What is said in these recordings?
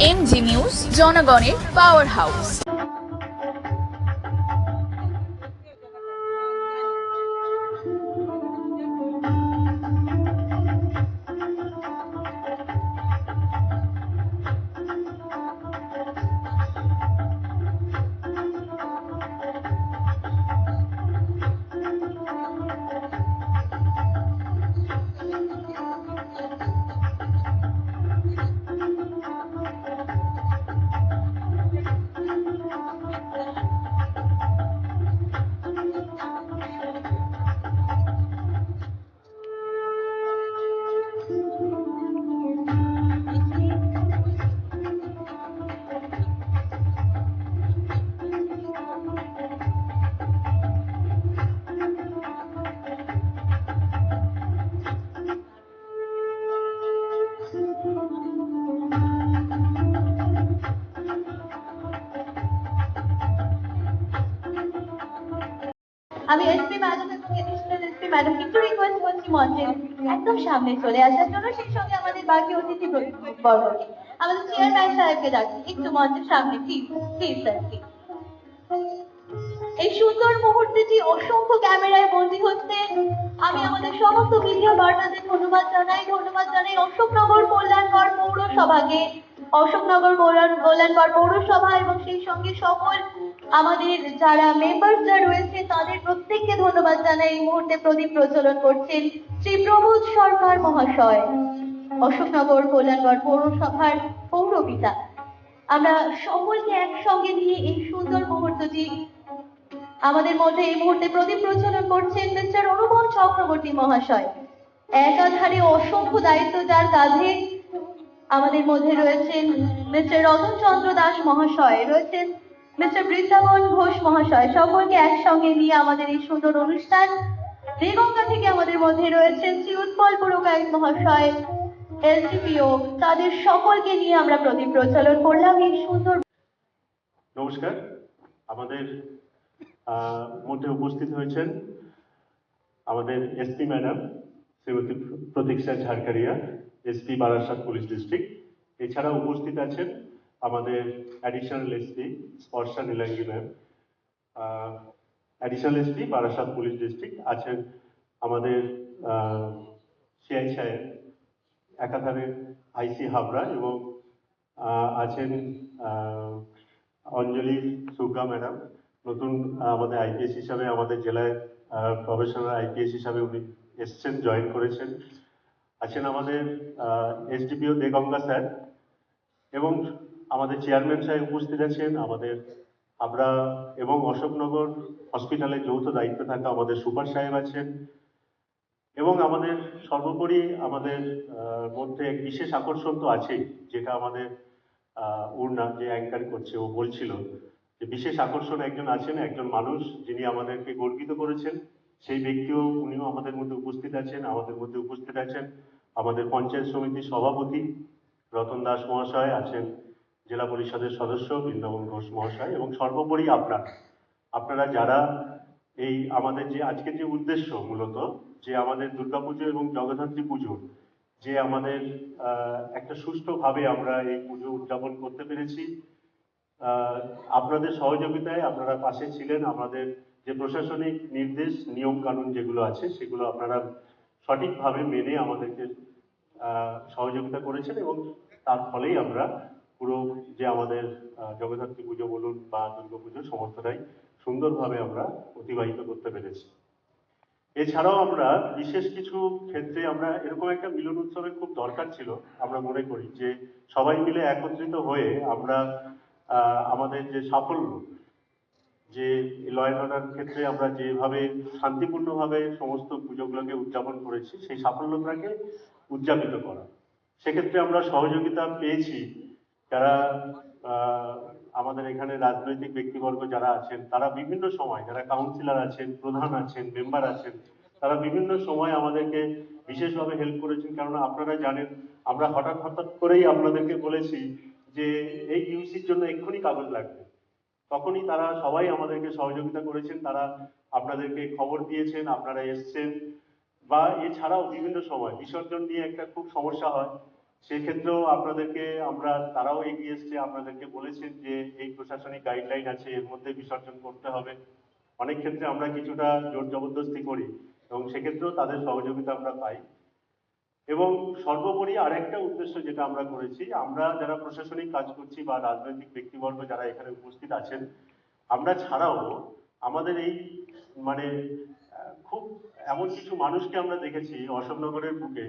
MG news, জনগণের power house. আমি SP madam এবং এডিশনাল এসপি ম্যাডামকে একটু রিকোয়েস্ট করছি মঞ্চের একদম সামনে চলে আসার জন্য, সেই সঙ্গে আমাদের বাকি অতিথি বর্গকে, আমাদের চেয়ারম্যান সাহেবকে ডাকছি একটু মঞ্চের সামনে, প্লিজ প্লিজ স্যার প্লিজ। এই সুন্দর মুহূর্তটি অসংখ্য ক্যামেরায় বন্দী হচ্ছে। আমি আমাদের সমস্ত মিডিয়া পার্টনারদের ধন্যবাদ জানাই অশোকনগর কল্যাণকর পৌরসভাকে, অশোকনগর কল্যাণকর পৌরসভা এবং সেই সঙ্গে সকল আমাদের যারা মেম্বারসরা রয়েছে তাদের প্রত্যেককে ধন্যবাদ জানাই। এই মুহূর্তে প্রদীপ প্রজ্বলন করছেন শ্রী প্রবোধ সরকার মহাশয়, অশোকনগর কল্যাণকর পৌরসভার পৌরপিতা। আমরা সকলকে একসঙ্গে নিয়ে এই সুন্দর মুহূর্তটি আমাদের মধ্যে এই মুহূর্তে প্রদীপ প্রজ্বলন করছেন মিস্টার অনুপম চক্রবর্তী মহাশয়। একাধারে অসংখ্য দায়িত্ব যার কাঁধে আমাদের মধ্যে রয়েছেন মিস্টার রতন চন্দ্র দাস মহাশয়, রয়েছেন মিস্টার বৃন্দাবন ঘোষ মহাশয়। সকলকে একসঙ্গে নিয়ে আমাদের এই সুন্দর অনুষ্ঠান। দেগঙ্গা থেকে আমাদের মধ্যে রয়েছেন শ্রী উৎপল পুরকায়ত মহাশয়, এলসিপিও। তাদের সকলকে নিয়ে আমরা প্রদীপ প্রজ্বলন করলাম এই সুন্দর। নমস্কার। আমাদের মধ্যে উপস্থিত হয়েছেন আমাদের SP madam Shrimati Pratiksha Jharkaria, SP Barasat police district. এছাড়া উপস্থিত আছেন আমাদের additional SP Sparsha Nilangi ma'am, additional SP Barasat police district আছেন আমাদের সিআই সাহেব, একাধারে আইসি হাবড়া, এবং আছেন অঞ্জলি সুগা ম্যাডাম, নতুন আমাদের আইপিএস হিসাবে আমাদের জেলায় প্রফেশনাল আইপিএস হিসাবে উনি এসছেন, জয়েন করেছেন। আছেন আমাদের এসডিপিও দেগঙ্গা স্যার, এবং আমাদের চেয়ারম্যান সাহেব উপস্থিত আছেন। আমাদের হাবড়া এবং অশোকনগর হসপিটালের যৌথ দায়িত্বে থাকা আমাদের সুপার সাহেব আছেন। এবং আমাদের সর্বোপরি আমাদের মধ্যে এক বিশেষ আকর্ষণ তো আছেই, যেটা আমাদের ওর নাম যে অ্যাঙ্কার করছে ও বলছিল যে বিশেষ আকর্ষণ একজন আছেন, একজন মানুষ যিনি আমাদেরকে গর্বিত করেছেন। সেই ব্যক্তিও উনিও আমাদের মধ্যে উপস্থিত আছেন। আমাদের মধ্যে উপস্থিত আছেন আমাদের পঞ্চায়েত সমিতির সভাপতি রতন দাস মহাশয়, আছেন জেলা পরিষদের সদস্য বৃন্দাবন ঘোষ মহাশয়, এবং সর্বোপরি আপনারা যারা এই আমাদের যে আজকের যে উদ্দেশ্য মূলত যে আমাদের দুর্গাপুজো এবং জগদ্ধাত্রী পুজো, যে আমাদের একটা সুষ্ঠুভাবে আমরা এই পুজো উদযাপন করতে পেরেছি, আপনাদের সহযোগিতায় আপনারা পাশে ছিলেন। আমাদের যে প্রশাসনিক নির্দেশ নিয়ম কানুন যেগুলো আছে সেগুলো আপনারা সঠিকভাবে মেনে আমাদেরকে সহযোগিতা করেছেন, এবং তার ফলেই আমরা পুরো যে আমাদের জগদ্ধাত্রী পুজো বলুন বা দুর্গাপুজো সমস্তটাই সুন্দরভাবে আমরা অতিবাহিত করতে পেরেছি। এছাড়াও আমরা বিশেষ কিছু ক্ষেত্রে আমরা এরকম একটা মিলন উৎসবের খুব দরকার ছিল। আমরা মনে করি যে সবাই মিলে একত্রিত হয়ে আমরা আমাদের যে সাফল্য, যে ল অ্যান্ড অর্ডার ক্ষেত্রে আমরা যেভাবে শান্তিপূর্ণভাবে সমস্ত পুজোগুলোকে উদযাপন করেছি, সেই সাফল্যটাকে উদযাপিত করা। সেক্ষেত্রে আমরা সহযোগিতা পেয়েছি যারা আমাদের এখানে রাজনৈতিক ব্যক্তিবর্গ যারা আছেন, তারা বিভিন্ন সময়, যারা কাউন্সিলর আছেন, প্রধান আছেন, মেম্বার আছেন, তারা বিভিন্ন সময় আমাদেরকে বিশেষভাবে হেল্প করেছেন। কারণ আপনারা জানেন আমরা হঠাৎ হঠাৎ করেই আপনাদেরকে বলেছি যে এই ইউসির জন্য এক্ষুনি কাগজ লাগবে, তখনই তারা সবাই আমাদেরকে সহযোগিতা করেছেন। তারা আপনাদেরকে খবর দিয়েছেন, আপনারা এসছেন। বা এছাড়াও বিভিন্ন সময় বিসর্জন নিয়ে একটা খুব সমস্যা হয়, সেক্ষেত্রেও আপনাদেরকে তারাও এগিয়ে এসছে, আপনাদেরকে বলেছেন যে এই প্রশাসনিক গাইডলাইন আছে, এর মধ্যে বিসর্জন করতে হবে। অনেক ক্ষেত্রে আমরা কিছুটা জোর জবরদস্তি করি এবং সেক্ষেত্রেও তাদের সহযোগিতা আমরা পাই। এবং সর্বোপরি আরেকটা উদ্দেশ্য যেটা আমরা করেছি, আমরা যারা প্রশাসনিক কাজ করছি বা রাজনৈতিক ব্যক্তিবর্গ যারা এখানে উপস্থিত আছেন, আমরা ছাড়াও আমাদের এই মানে খুব এমন কিছু মানুষকে আমরা দেখেছি অশোকনগরের বুকে,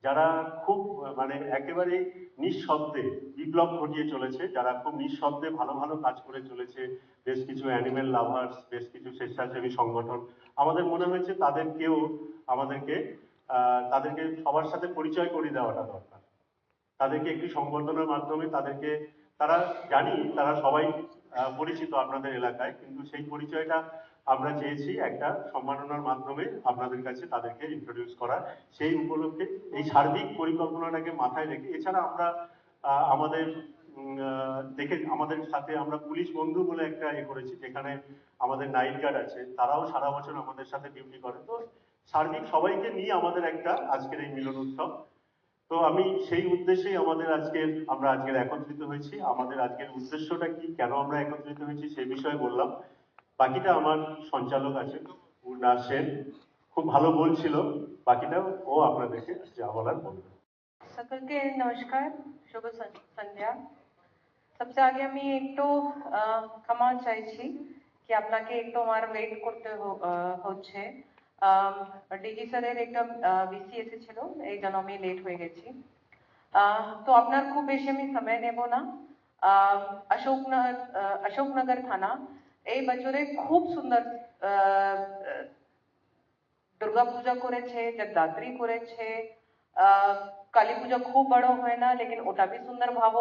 যারা খুব মানে একেবারে নিঃশব্দে বিপ্লব ঘটিয়ে চলেছে, যারা খুব নিঃশব্দে ভালো ভালো কাজ করে চলেছে। বেশ কিছু অ্যানিমেল লাভার্স, বেশ কিছু স্বেচ্ছাসেবী সংগঠন। আমাদের মনে হয়েছে তাদেরকে সবার সাথে পরিচয় করিয়ে দেওয়াটা দরকার। তাদেরকে একটি সংবর্ধনার মাধ্যমে তারা জানি তারা সবাই পরিচিত আপনাদের এলাকায়, কিন্তু সেই পরিচয়টা আমরা চেয়েছি একটা সম্মাননার মাধ্যমে আপনাদের কাছে তাদেরকে ইন্ট্রোডিউস করা। সেই উপলক্ষে এই সার্বিক পরিকল্পনাটাকে মাথায় রেখে, এছাড়া আমরা আমাদের আমাদের সাথে আমরা পুলিশ বন্ধু বলে একটা করেছি, যেখানে আমাদের নাইট গার্ড আছে, তারাও সারা বছর আমাদের সাথে ডিউটি করে। তো সার্বিক সবাইকে নিয়ে আমাদের আজকের এই মিলন উৎসব। তো আমি সেই উদ্দেশ্যেই আমরা আজকের একত্রিত হয়েছি। আমাদের আজকের উদ্দেশ্যটা কি, কেন আমরা একত্রিত হয়েছি সেই বিষয়ে বললাম। বাকিটা আমার সঞ্চালক আছে পূর্ণা সেন, খুব ভালো বলছিল, বাকিটা ও আপনাদেরকে যা বলার বলবে। সকলকে নমস্কার, শুভ সন্ধ্যা। সবচেয়ে আগে আমি একটু ক্ষমা চাইছি কি আপনাকে একটু আমার ওয়েট করতে হচ্ছে। ডিজি স্যারের একটা ভিসি এসেছিল, এই জন্য আমি লেট হয়ে গেছি। তো আপনার খুব বেশি আমি সময় নেব না। অশোকনগর থানা এই বছরে খুব সুন্দর দুর্গা পূজা করেছে, জগদ্ধাত্রী করেছে। কালী পূজা খুব বড় হয় না, লেকিন ওটা भी সুন্দর ভাব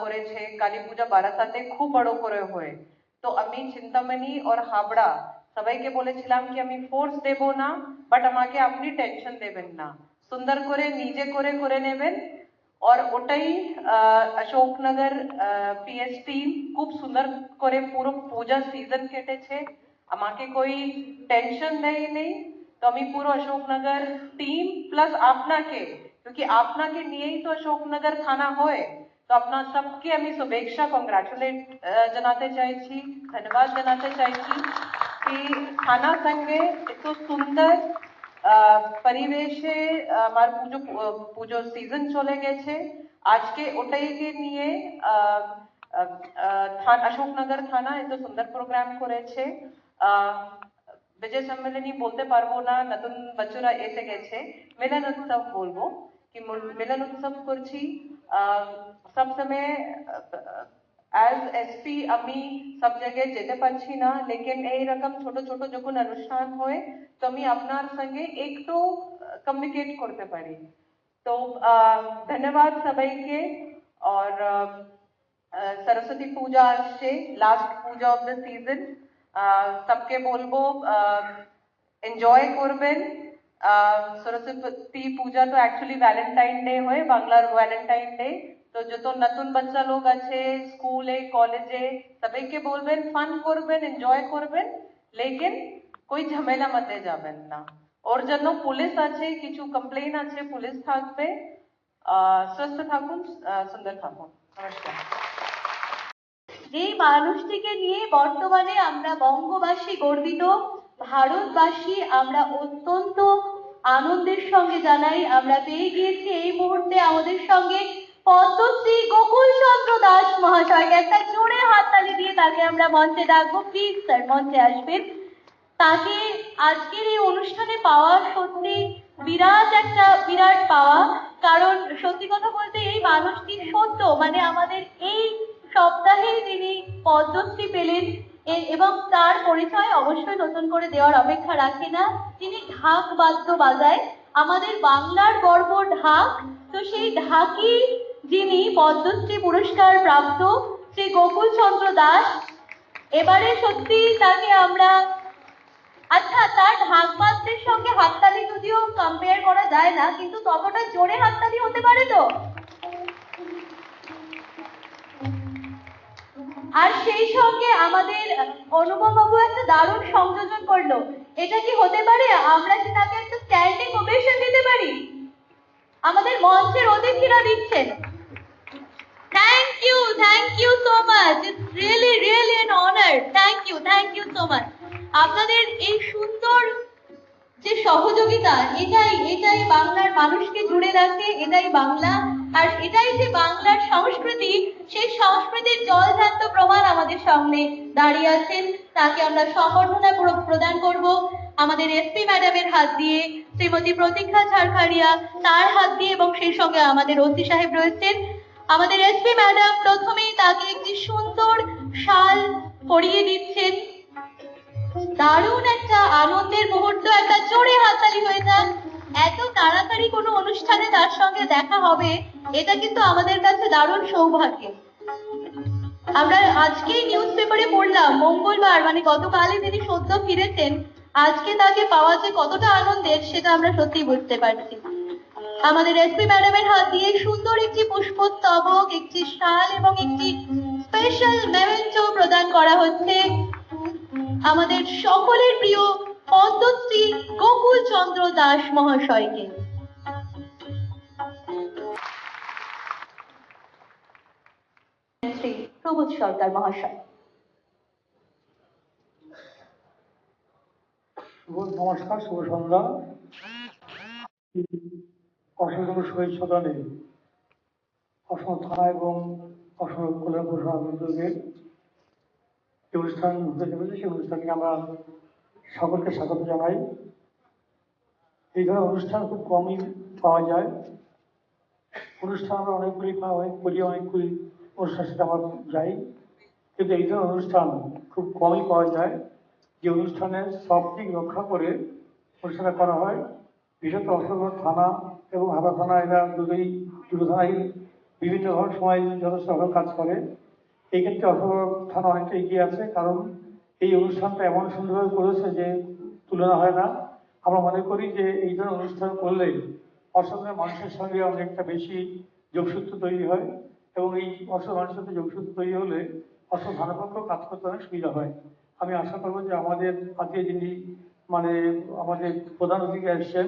করেছে। কালী পূজা বারাসাতে খুব বড় করে হয়। তো আমি চিন্তামণি আর হাবড়া সবাইকে বলেছিলাম কি আমি ফোর্স দেব না, বাট আমাকে আপনি টেনশন দেবেন না, সুন্দর করে নিজে করে নেবেন। और ওটাই অশোকনগর পিএস টিম খুব সুন্দর করে পুরো পূজা সিজন কেটেছে। আমাকে कोई टेंशन नहीं। तो আমি পুরো অশোকনগর টিম প্লাস আপনাকে, क्योंकि আপনাকে নিয়েই তো অশোকনগর থানা হয়, তো আপনার সবকে আমি শুভেচ্ছা কংগ্রাচুলেট জানাতে চাইছি, ধন্যবাদ জানাতে চাইছি কি থানা সঙ্গে এত সুন্দর পরিবেশে আমার পুজো সিজন চলে গেছে। আজকে ওটাইকে নিয়ে অশোকনগর থানা এত সুন্দর প্রোগ্রাম করেছে। বিজয় সম্মেলনী বলতে পারবো না, নতুন বছরা এসে গেছে, মিলন উৎসব বলবো কি মিলন উৎসব করছি। সব সময় অ্যাজ এসপি আমি সব জায়গায় যেতে পারছি না, লেকিন এইরকম ছোট ছোট যখন অনুষ্ঠান হয় তো আমি আপনার সঙ্গে একটু কমিউনিকেট করতে পারি। তো ধন্যবাদ সবাইকে। और सरस्वती पूजा আসছে, last Puja of the season. सबके বলবো এনজয় করবেন। সরস্বতী পূজা তো অ্যাকচুয়ালি ভ্যালেন্টাইন ডে হয়, বাংলার ভ্যালেন্টাইন ডে। তো যত নতুন বাচ্চা লোক আছে স্কুলে কলেজে সবাইকে বলবেন ফান করবেন, এনজয় করবেন, লেকিন कोई ঝামেলা মতে যাবেন না। ওর জন্য পুলিশ আছে, কিছু কমপ্লেইন আছে, পুলিশ থাকবে। সুস্থ থাকুন, সুন্দর থাকুন, নমস্কার। যেই মানুষটিকে নিয়ে বর্তমানে আমরা বঙ্গবাসী গর্বিত, ভারতবাসী আমরা অত্যন্ত আনন্দের সঙ্গে জানাই আমরা পেয়ে গিয়েছি এই মুহূর্তে আমাদের সঙ্গে পদ্মশ্রী গোকুল চন্দ্র দাস মহাশয়কে একটা জোরে হাততালি দিয়ে তাকে আমরা মঞ্চে ডাকবো। প্লিজ স্যার মঞ্চে আসবেন। তাকে আজকের এই অনুষ্ঠানে পাওয়া সত্যি বিরাট পাওয়া, কারণ সত্যি কথা বলতে এই মানুষটি সত্য মানে আমাদের এই সপ্তাহে তিনি পদ্মশ্রী পেলেন এবং তার পরিচয় অবশ্যই নতুন করে দেওয়ার অপেক্ষা রাখে না। তিনি ঢাক বাদ্য বাজায়, আমাদের বাংলার গর্ব ঢাক। তো সেই ঢাকি যিনি পদ্মশ্রী পুরস্কার প্রাপ্ত শ্রী গোকুল চন্দ্র দাস, এবারে সত্যি তাকে আমরা আচ্ছা তার ঢাক বাদ্যের সঙ্গে হাততালি যদিও কম্পেয়ার করা যায় না, কিন্তু ততটা জোরে হাততালি হতে পারে তো। আর সেই সঙ্গে আমাদের অনুপম বাবু একটা দারুণ সংযোজন করলো। এটা কি হতে পারে আমরা কি তাকে একটা স্ট্যান্ডিং ওভেশন দিতে পারি? আমাদের মঞ্চের অতিথিরা দিচ্ছেন। Thank you so much, it's really an honour. Thank you so much. আপনাদের এই সুন্দর যে সহযোগিতা, এটাই বাংলার মানুষকে জুড়ে রাখে, এটাই বাংলা, আর এটাই যে বাংলার সংস্কৃতি, সেই সংস্কৃতির জলজান্ত প্রমাণ আমাদের সামনে দাঁড়িয়ে আছেন। তাকে আমরা সম্বর্ধনা প্রদান করব আমাদের এসপি ম্যাডামের হাত দিয়ে, শ্রীমতী প্রতীক্ষা ঝাড়খাড়িয়া তার হাত দিয়ে, এবং সেই সঙ্গে আমাদের ওসি সাহেব রয়েছেন। আমাদের এসপি ম্যাডাম প্রথমেই তাকে একটি সুন্দর শাল পরিয়ে দিচ্ছেন। দারুণ একটা আনন্দের মুহূর্ত, একটা জোরে হাততালি হয়ে যাক। এত তাড়াতাড়ি কোনো অনুষ্ঠানে তার সঙ্গে দেখা হবে, এটা কিন্তু আমাদের কাছে দারুণ সৌভাগ্য। আমরা আজকেই নিউজ পেপারে পড়লাম, মঙ্গলবার মানে গতকালই তিনি সদ্য ফিরেছেন। আজকে তাকে পাওয়া যে কতটা আনন্দের, সেটা আমরা সত্যি বুঝতে পারছি। আমাদের এসপি ম্যাডামের হাত দিয়ে সুন্দর একটি পুষ্পস্তবক, একটি শাল এবং একটি স্পেশাল মেমেন্টো প্রদান করা হচ্ছে আমাদের সকলের প্রিয় পদ্মশ্রী গোকুল চন্দ্র দাস মহাশয়কে। শ্রী প্রবোধ সরকার মহাশয়। নমস্কার, শুভ সন্ধ্যা। অসংখ্য শুভেচ্ছা নেই অসম থানা এবং অসম কল্যাণ প্রশাসন উদ্যোগের যে অনুষ্ঠান হতে চলেছে, সেই অনুষ্ঠানকে আমরা সকলকে স্বাগত জানাই। এই ধরনের অনুষ্ঠান খুব কমই পাওয়া যায়। অনুষ্ঠান আমরা অনেকগুলি অনেকগুলি অনুষ্ঠানের সাথে আমরা যাই, কিন্তু এই ধরনের অনুষ্ঠান খুব কমই পাওয়া যায় যে অনুষ্ঠানে সব দিক রক্ষা করে অনুষ্ঠানটা করা হয়। বিশেষত অশোকনগর থানা এবং হাবড়া থানা, এরা দুটো থানায় বিভিন্ন সময় যথেষ্ট ভালো কাজ করে। এই ক্ষেত্রে অশোকনগর থানা অনেকটা এগিয়ে আছে, কারণ এই অনুষ্ঠানটা এমন সুন্দরভাবে করেছে যে তুলনা হয় না। আমরা মনে করি যে এই ধরনের অনুষ্ঠান করলে অসমের মানুষের সঙ্গে অনেকটা বেশি যোগসূত্র তৈরি হয়, এবং এই অসম মানুষের সাথে যোগসূত্র তৈরি হলে অসম থানার পক্ষেও কাজ করতে অনেক সুবিধা হয়। আমি আশা করবো যে আমাদের আজকে যিনি আমাদের প্রধান অতিথি এসছেন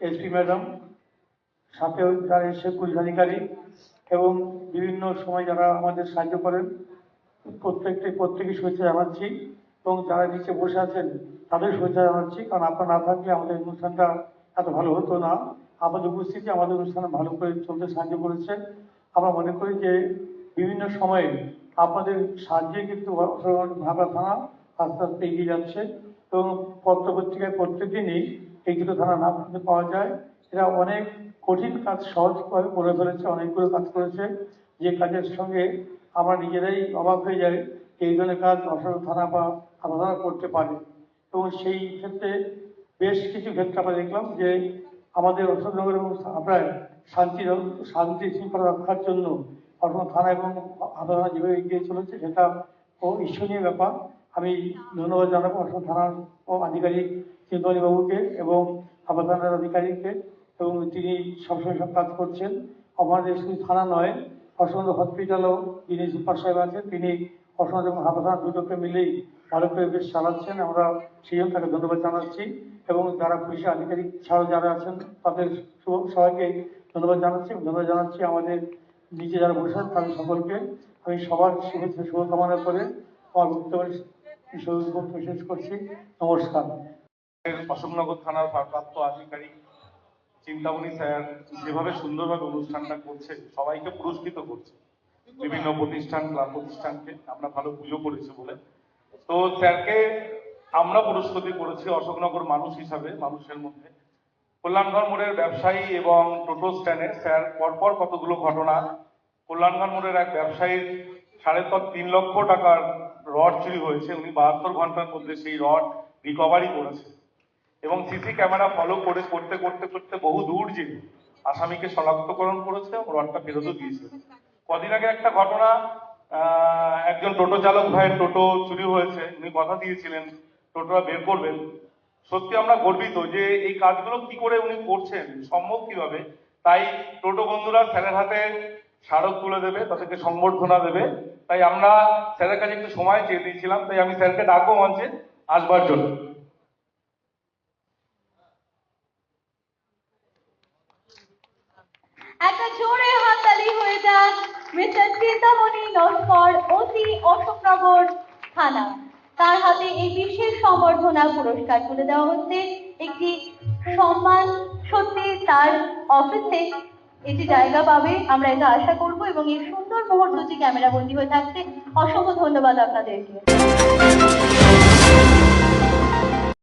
এসপি ম্যাডাম, সাথে যারা এসে পুলিশ আধিকারিক এবং বিভিন্ন সময় যারা আমাদের সাহায্য করেন, প্রত্যেকে শুভেচ্ছা জানাচ্ছি, এবং যারা নিচে বসে আছেন তাদের শুভেচ্ছা জানাচ্ছি। কারণ আপনারা না থাকলে আমাদের অনুষ্ঠানটা এত ভালো হতো না। আমাদের উপস্থিতি আমাদের অনুষ্ঠানে ভালো করে চলতে সাহায্য করেছে। আমরা মনে করি যে বিভিন্ন সময়ে আপনাদের সাহায্যে কিন্তু হাবড়া থানা আস্তে আস্তে এগিয়ে যাচ্ছে, এবং পত্রিকায় প্রত্যেকদিনই এই দুটো থানার নাম শুনতে পাওয়া যায়। এরা অনেক কঠিন কাজ সহজভাবে করে ফেলেছে, অনেকগুলো কাজ করেছে, যে কাজের সঙ্গে আমরা নিজেরাই অবাক হয়ে যাই এই ধরনের কাজ অশোক থানা বা হাবড়া থানা করতে পারে। এবং সেই ক্ষেত্রে বেশ কিছু ক্ষেত্রে আমরা দেখলাম যে আমাদের অশোকনগর এবং হাবড়ায় শান্তি শৃঙ্খলা রক্ষার জন্য অশোক থানা এবং হাবড়া থানা যেভাবে এগিয়ে চলেছে, সেটা ঈর্ষণীয় ব্যাপার। আমি ধন্যবাদ জানাবো অশোক থানার আধিকারিক চিন্তনী বাবুকে এবং হাবড়া থানার আধিকারিককে, এবং তিনি সবসময় সব কাজ করছেন। আমাদের শুধু থানা নয়, অশোকনগর হসপিটালও যিনি সুপার সাহেব আছেন, তিনি অশোকনগর এবং হাবড়া থানা দুটোকে মিলেই ভালো করে বেশ চালাচ্ছেন। আমরা সেই জন্য তাকে ধন্যবাদ জানাচ্ছি, এবং যারা পুলিশ আধিকারিক ছাড়াও যারা আছেন তাদের সবাইকে ধন্যবাদ জানাচ্ছি আমাদের নিচে যারা বসে আছেন তাদের সকলকে। আমি সবার শুভকামনা করে আমার বক্তব্য শেষ করছি। নমস্কার। অশোকনগর থানার ভারপ্রাপ্ত আধিকারিক চিন্তামণি স্যার যেভাবে সুন্দরভাবে অনুষ্ঠানটা করছে, সবাইকে পুরস্কৃত করছে, বিভিন্ন প্রতিষ্ঠান ক্লাব প্রতিষ্ঠানকে। আমরা ভালো পুজো করেছি বলে তো স্যারকে আমরা পুরস্কৃত করেছি অশোকনগর মানুষ হিসাবে। মানুষের মধ্যে কল্যাণঘর মোড়ের ব্যবসায়ী এবং টোটো স্ট্যান্ডে স্যার পরপর কতগুলো ঘটনা, কল্যাণঘর মোড়ের এক ব্যবসায়ীর 3.5 লক্ষ টাকার রড চুরি হয়েছে, উনি 72 ঘন্টার মধ্যে সেই রড রিকভারি করেছে, এবং সিসি ক্যামেরা ফলো করতে করতে বহু দূর যে আসামিকে শনাক্তকরণ করেছে এবং রডটা ফেরতও দিয়েছে। কদিন আগে একটা ঘটনা, একজন টোটো চালক ভাইয়ের টোটো চুরি হয়েছে, উনি কথা দিয়েছিলেন টোটোটা বের করবেন। সত্যি আমরা গর্বিত যে এই কাজগুলো কি করে উনি করছেন, সম্ভব কিভাবে। তাই টোটো বন্ধুরা স্যারের হাতে স্মারক তুলে দেবে, তাদেরকে সংবর্ধনা দেবে। তাই আমরা স্যারের কাছে একটু সময় চেয়ে দিয়েছিলাম, তাই আমি স্যারকে ডাকবো মঞ্চে আসবার জন্য। মিস্টার চিন্তামণি নস্কর, ওসি অশোকনগর থানা। তার হাতে এই বিশেষ সম্বর্ধনা পুরস্কার তুলে দেওয়া হচ্ছে। একটি সম্মান সত্যি তার অফিসে এটি জায়গা পাবে, আমরা এটা আশা করব, এবং এই সুন্দর মুহূর্তটি ক্যামেরা বন্দী হয়ে থাকছে। অসংখ্য ধন্যবাদ আপনাদেরকে।